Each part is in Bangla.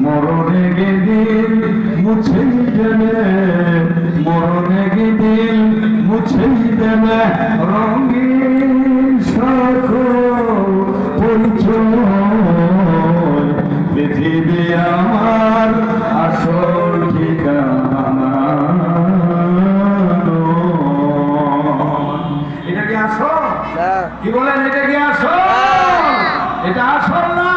মরণে গেদিন মুছে দেবে, মরণে গেদিন মুছে দেবে রঙিন সকল পরিচয়। পৃথিবী আমার আসল ঠিকানা। এটা কি আসল? কি বলেন, এটা কি আসল? এটা আসল না।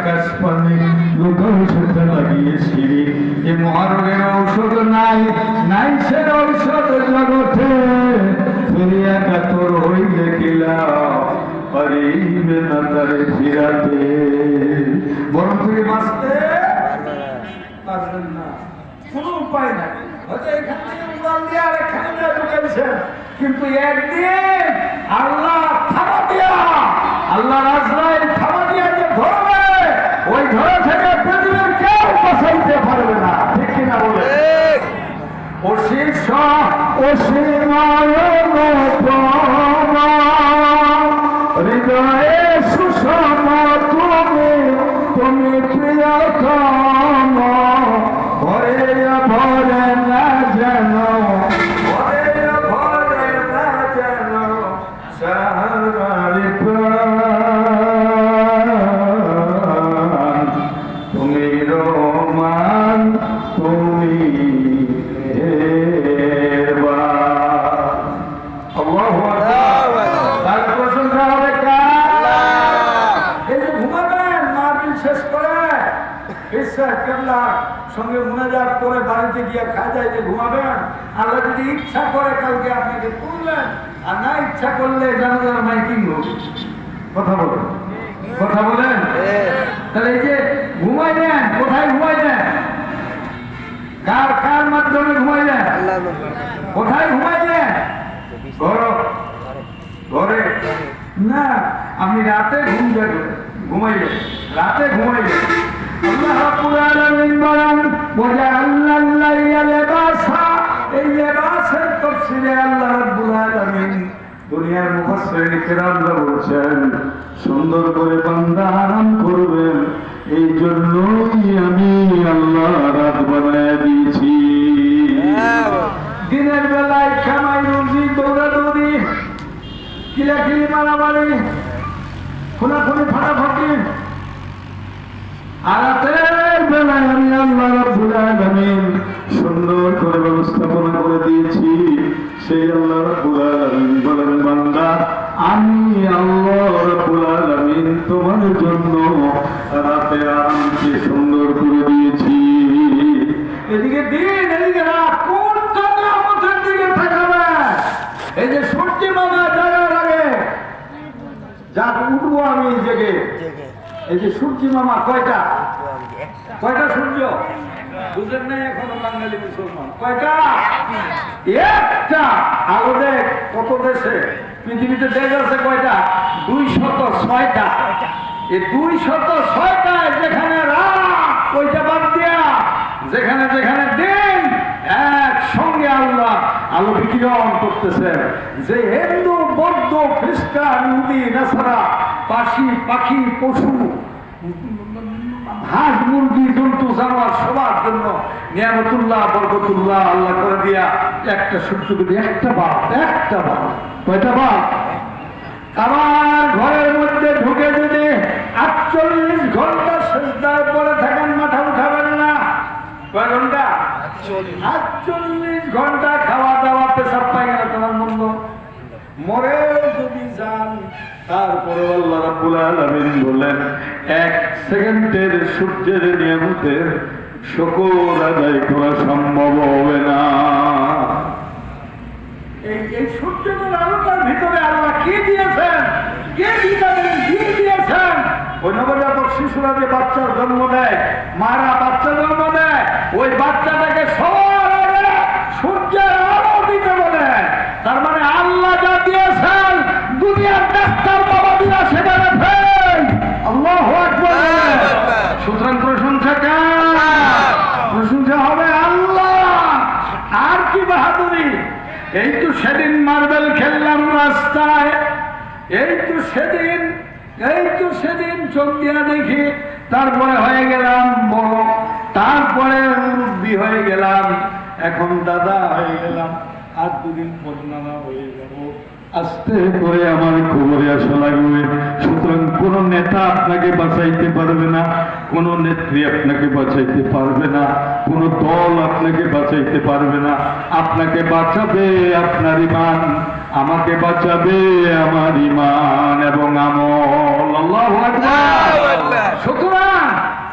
আকাশ পানি লোকাল সেটা লাগিয়েছি, এ মহারোগের ঔষধ নাই, নাই সে ঔষধ জগতে। ফিরিয়া কাতর হইলে কিলা পারিবে না তারে ফিরাতে। বরং থেকে বাঁচতে পারবেন না, কোনো উপায় নাই। হয়তো এখান থেকে উড়াল দিয়ে আর এখানে ঢুকেছেন, কিন্তু একদিন আল্লাহ থামা দিয়া, আল্লাহ রাজরাইল থামা দিয়া যে ধরবে, ওই ধরা থেকে পৃথিবীর কেউ বাঁচাইতে পারবে না। ঠিক কিনা বলে? হৃদয়ে সুষম তুমি, তুমি প্রিয়তম, ভরে ভরে না যেন, ভরে ভরে না যেন সাহারি প্রাণ। তুমি রহমান, তুমি আল্লাহু আকবার। তার প্রশংসা হবে কার? এই যে ঘুমাবেন মাহফিল শেষ করে ঈশ্বর কেবলার সঙ্গে মুনাজাত করে বাড়িতে গিয়ে খাজায় যে ঘুমাবেন, আল্লাহ যদি ইচ্ছা করে কালকে আপনাকে তুললেন, আর না ইচ্ছা করলে জানাজার মাইকিং হবে। কথা বলেন, কথা বলেন। তাহলে এই যে ঘুমাই দেন, কোথায় ঘুমাই দেন? কার কার মাধ্যমে ঘুমাই দেন? কোথায় ঘুমাই দেন? ঘরে না, আপনি রাতে ঘুমাইবেন, রাতে ঘুমাইবেন। আল্লাহ রাব্বুল আলামিন বলেন, ওয়াজআলনাল লাইলা লিবাসা। এই লিবাসের তাফসীরে আল্লাহ রাব্বুল আলামিন দুনিয়ার মুফাসসিরিন কিরামরা বলেছেন, সুন্দর করে বান্দা আরাম করবেন, এই জন্যই আমি আল্লাহ রাত বানায় দিয়েছি। দিনের বেলায় কামাই রুজি, দৌড়াদৌড়ি, কিলাকিলি, মারামারি, খুনাখুনি, ফাটাফাটি। আর রাতের বেলায় আমি আল্লাহ রাব্বুল আলামিন সুন্দর করে ব্যবস্থাপনা করে দিয়েছি। সেই আল্লাহ রাব্বুল আলামিন বলেন, বান্দা আমি আল্লাহ রাব্বুল আলামিন তোমার জন্য রাতের আরামকে সুন্দর করে দিয়েছি। এদিকে দিন, এদিকে রাত, কোন জন্য আমাদের দিকে তাকাবে? এই যে সূর্য মামা জাগার আগে যা উঠবো আমি জেগে, এই যে সূর্য মামা কয়টা, কয়টা সূর্য বুঝেন নাই এখনো বাঙালি মুসলমান? কয়টা? একটা। আলো দেখ কত দেশে, পৃথিবীতে দেশ আছে কয়টা? 206টা। এই 206টায় যেখানে রাত, ওইটা বাদ দিয়া যেখানে যেখানে দিন, একসঙ্গে আল্লাহ আলো বিকিরণ করতেছেন। যে হিন্দু, বৌদ্ধ, খ্রিস্টান, ইহুদি, নাসারা, পাখি, পাখি, পশু, হাঁস, মুরগি, জন্তু, জানোয়ার সবার জন্য নিয়ামতুল্লাহ, বরকতুল্লাহ আল্লাহ করে দিয়া একটা সূর্য, একটা বাপ, একটা বাপ। কয়টা বাপ? আমার ঘরের মধ্যে ঢুকে যদি 48 ঘন্টা সিজদায় পড়ে থাকেন, মাথা উঠাবেন না। কয় ঘন্টা? 48 ঘন্টা খাওয়া দাওয়া, পেশাব পায়খানা তোমার বন্ধ। মরে যদি যান, তারপরে আল্লাহ রাব্বুল আলামিন বলেন, 1 সেকেন্ডের সূর্যের নিয়ামতের শুকর আদায় করা সম্ভব হবে না। এই সূর্যের আলোটার ভিতরে আল্লাহ কি দিয়েছেন, কে ভিটামিন ডি দিয়েছেন। ওই নবজাতক শিশুরা যে বাচ্চার জন্ম দেয়, মারা বাচ্চা জন্ম দেয়, ওই বাচ্চাটাকে সবার আগে সূর্যের আলো দিতে বলে। তার মানে আল্লাহ যা দিয়েছেন দুনিয়া এই তো সেদিন চোখ দিয়া দেখি, তারপরে হয়ে গেলাম বড়, তারপরে মুরব্বী হয়ে গেলাম, এখন দাদা হয়ে গেলাম, আর দুদিন পর নানা হয়ে যাব। আস্তে করে আমার খবরে আসা লাগবে। সুতরাং কোন নেতা আপনাকে বাঁচাইতে পারবে না, কোন নেত্রী আপনাকে বাঁচাইতে পারবে না, কোন দল আপনাকে বাঁচাইতে পারবে না। আপনাকে বাঁচাবে আপনার ঈমান, আমাকে বাঁচাবে আমার ঈমান এবং আমল। আল্লাহু আকবার। সুতরাং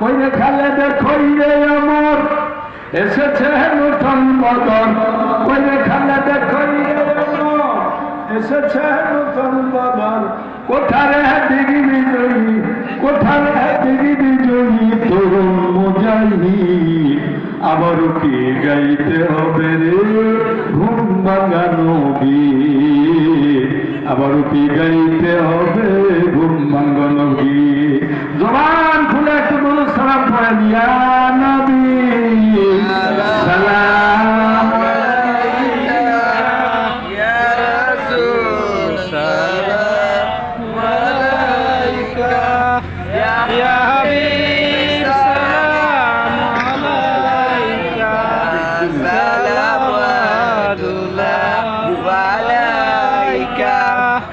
কইরে খালে দেখই রে আমর, এসেছে নতুন বদন। কইরে খালে দেখই রে আমর, এসেছে নতুন বদন। কোথারে দিগি বিজয়ী, কোথারে দিগি বিজয়ী তরুণ মুজাহিদ। আবারও কি গাইতে হবে রে ঘুম ভাঙানো গীত, আবারও কি গাইতে হবে ঘুম ভাঙানো গীত। জবান খুলে একটু বলো সালাম পড়ে দিয়া নবী সালাম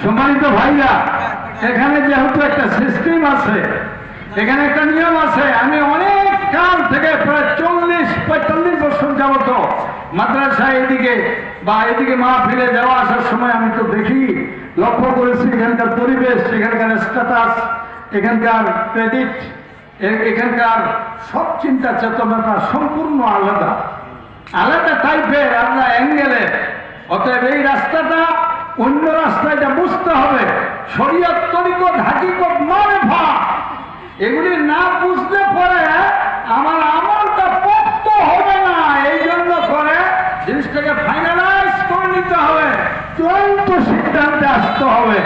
সম্মানিত ভাইরা, এখানে যেহেতু একটা সিস্টেম আছে, এখানে একটা নিয়ম আছে। আমি অনেক কাল থেকে প্রায় 40-45 বছর যাবত মাদ্রাসায় এদিকে বা এদিকে মাহফিলে যাওয়া আসার সময় আমি তো দেখি, লক্ষ্য করেছি এখানকার পরিবেশ, এখানকার স্ট্যাটাস, এখানকার ক্রেডিট, এখানকার সব চিন্তা চেতনাটা সম্পূর্ণ আলাদা আলাদা টাইপের, আলাদা অ্যাঙ্গেলে। অতএব এই রাস্তাটা অন্য রাস্তাটা বুঝতে হবে। শরীয়ত, তরিকত, হাকিকত, মারিফা এগুলি না বুঝলে পরে আমার আমলটা পোক্ত হবে না। এই জন্য করে জিনিসটাকে ফাইনালাইজ করে নিতে হবে, চূড়ান্ত সিদ্ধান্তে আসতে হবে।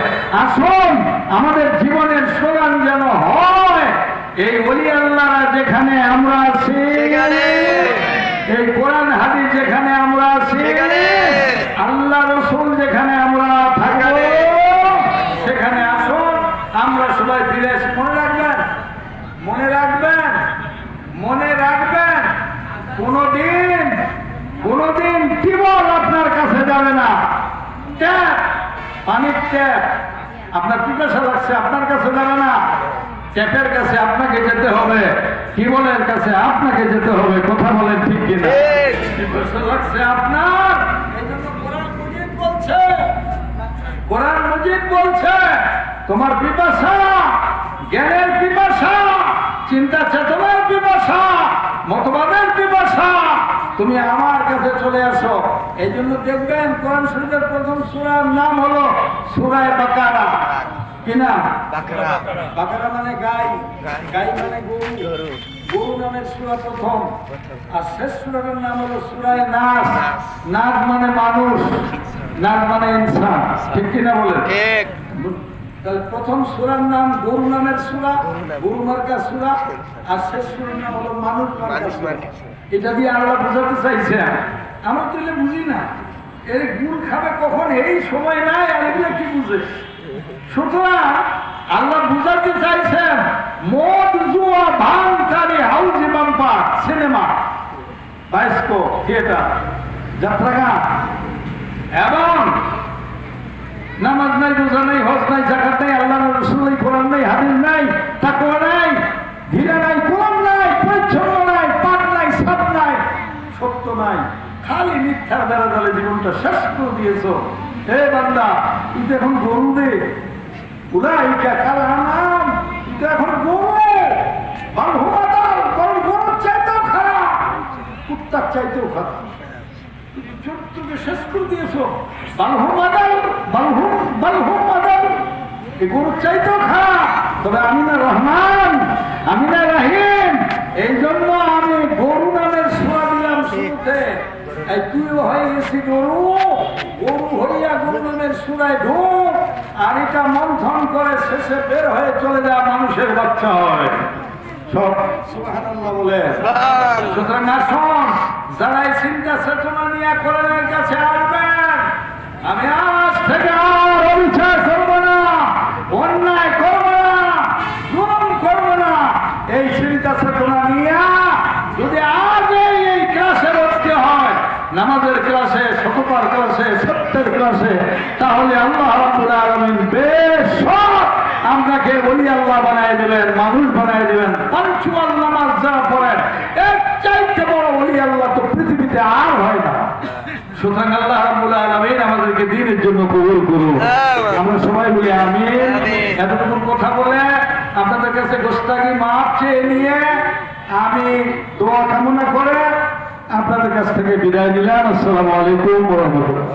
আসুন আমাদের জীবনের স্লোগান যেন হয়, এই ওলি আল্লাহরা যেখানে আমরা আছি, এই কোরআন হাদিস যেখানে আমরা আছি, আল্লাহ রসুল যেখানে আমরা থাকবো, সেখানে আসুন আমরা সবাই ফিরে এসে মনে রাখবেন, মনে রাখবেন, মনে রাখবেন, কোনদিন টিউবওয়েল আপনার কাছে যাবে না, ট্যাপ, পানির ট্যাপ আপনার পিপাসা লাগছে আপনার কাছে যাবে না, ট্যাপের কাছে আপনাকে যেতে হবে, টিউবওয়েলের কাছে আপনাকে যেতে হবে। কথা বলেন ঠিক কিনা? পিপাসা লাগছে আপনার, এই জন্য কোরআন মজিদ বলছে তোমার পিপাসা, জ্ঞানের পিপাসা, চিন্তা চেতনার পিপাসা, মতবাদের পিপাসা, তুমি আমার কাছে চলে আসো। এই জন্য দেখবেন কোরআন শরীফের প্রথম সূরার নাম হলো সূরা বাকারা। কি নাম? বাকারা। বাকারা মানে গাই, গাই মানে গরু, গরু নামের সূরা প্রথম। আর শেষ সূরার নাম হলো সূরা নাস। নাস মানে মানুষ, নাস মানে ইনসান। ঠিক কিনা বলেন? ঠিক। তাহলে প্রথম সূরার নাম গরু নামের সূরা, গরু মার্কা সূরা, আর শেষ সূরার নাম হলো মানুষ মার্কা সূরা। এটা দিয়ে আল্লাহ বোঝাতে চাইছে, আমরা তো এটা বুঝি না। এর গুড় খাবে কখন এই সময় নাই, আর এগুলো কি বুঝে? সুতরাং আল্লাহ বুঝাতে চাইছেন মদ, জুয়া, ভাঙ, তারি, হাউজি, বাম্পার, সিনেমা, বায়োস্কোপ, থিয়েটার, যাত্রাগান এবং নামাজ নাই, রোজা নাই, হজ নাই, যাকাত নাই, আল্লাহ রাসূল নাই, কোরআন নাই, হাদিস নাই, তাকওয়া নাই, ধীরা নাই, কোরআন নাই, পরিচ্ছন্ন নাই, পাক নাই, সাত নাই, সত্য নাই, খালি মিথ্যার দ্বারা দ্বারা জীবনটা শেষ করে দিয়েছো। হে বান্দা, তুই এখন গরু দে, উলাইকা কাল আনাম, তুই এখন গরু, বাল হুমাদাল, বরং গরুর চাইতেও খারাপ, কুত্তার চাইতেও খারাপ। চোখকে শেষ করে দিয়েছো। এই গরুর চাইতেও খারাপ। তবে আমি না রহমান, আমি না রাহিম, এই জন্য আমি গরু নামের সূরা দিলাম শুরুতে। এই তুইও হয়ে গেছি গরু, গরু হইয়া গরু নামের সূরায় ঢোক, আর এটা মন্থন করে শেষে বের হয়ে চলে যায় মানুষের বাচ্চা হয়। সব সুবহানাল্লাহ বলে। সুতরাং আসুন যারা এই চিন্তা চেতনা নিয়ে কোরআনের কাছে আসবেন, আমি আজ থেকে আর অবিচার করব না। ক্লাসে, সত্যের ক্লাসে, তাহলে আল্লাহ রাব্বুল আলামিন বেশক আপনাকে ওলি আল্লাহ বানায় দেবেন, মানুষ বানায় দেবেন। পাঁচওয়াক্ত নামাজ যারা পড়েন, এর চাইতে বড় ওলি আল্লাহ তো পৃথিবীতে আর হয় না। সুতরাং আল্লাহ রাব্বুল আলামিন আমাদেরকে দ্বীনের জন্য কবুল করুন। আমরা সবাই বলি আমিন। এতটুকু কথা বলে আপনাদের কাছে গোস্তাকি মাপ চেয়ে নিয়ে আমি দোয়া কামনা করে আপনাদের কাছ থেকে বিদায় নিলাম। আসসালামু আলাইকুম ওয়া রাহমাতুল্লাহ।